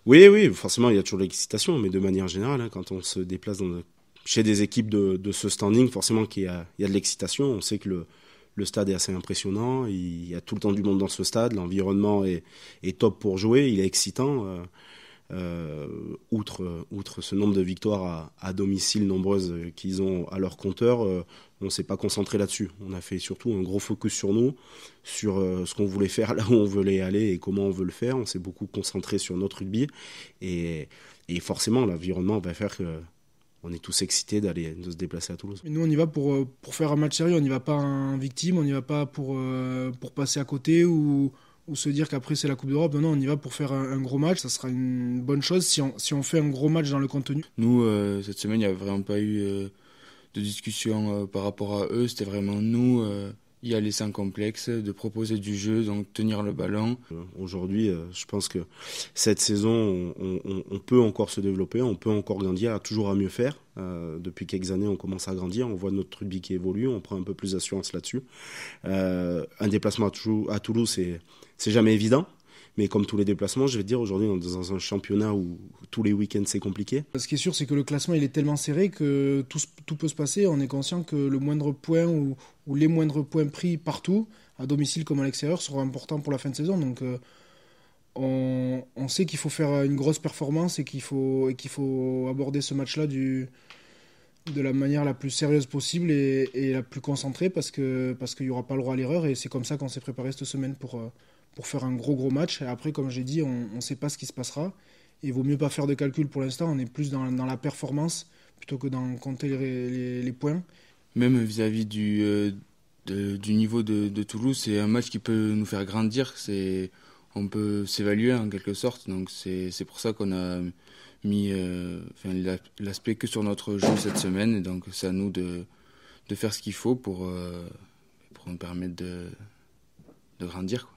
Oui, oui, forcément, il y a toujours l'excitation, mais de manière générale, hein, quand on se déplace chez des équipes de ce standing, forcément qu'il y a de l'excitation. On sait que le stade est assez impressionnant, il y a tout le temps du monde dans ce stade, l'environnement est top pour jouer, il est excitant. Outre ce nombre de victoires à domicile nombreuses qu'ils ont à leur compteur, on ne s'est pas concentré là-dessus. On a fait surtout un gros focus sur nous, sur ce qu'on voulait faire, là où on voulait aller et comment on veut le faire. On s'est beaucoup concentré sur notre rugby et, et forcément l'environnement va faire que on est tous excités de se déplacer à Toulouse. Mais nous, on y va pour faire un match sérieux, on n'y va pas en victime, on n'y va pas pour passer à côté ou se dire qu'après c'est la Coupe d'Europe. Non, non, on y va pour faire un gros match, ça sera une bonne chose si on fait un gros match dans le contenu. Nous, cette semaine, il n'y a vraiment pas eu de discussion par rapport à eux. C'était vraiment nous y aller sans complexe, de proposer du jeu, donc tenir le ballon. Aujourd'hui, je pense que cette saison, on peut encore se développer, on peut encore grandir, toujours à mieux faire. Depuis quelques années, on commence à grandir, on voit notre rugby qui évolue, on prend un peu plus d'assurance là-dessus. Un déplacement à Toulouse, c'est jamais évident. Mais comme tous les déplacements, je vais te dire, aujourd'hui, on est dans un championnat où tous les week-ends, c'est compliqué. Ce qui est sûr, c'est que le classement il est tellement serré que tout peut se passer. On est conscient que le moindre point ou les moindres points pris partout, à domicile comme à l'extérieur, seront importants pour la fin de saison. Donc on sait qu'il faut faire une grosse performance et qu'il faut aborder ce match-là de la manière la plus sérieuse possible et la plus concentrée parce qu'il n'y aura pas le droit à l'erreur. Et c'est comme ça qu'on s'est préparé cette semaine pour faire un gros match. Et après, comme j'ai dit, on ne sait pas ce qui se passera. Et il vaut mieux pas faire de calcul pour l'instant. On est plus dans la performance plutôt que dans compter les points. Même vis-à-vis du niveau de Toulouse, c'est un match qui peut nous faire grandir. On peut s'évaluer en quelque sorte. Donc c'est pour ça qu'on a mis l'aspect que sur notre jeu cette semaine. Et donc c'est à nous de faire ce qu'il faut pour nous permettre de grandir, quoi.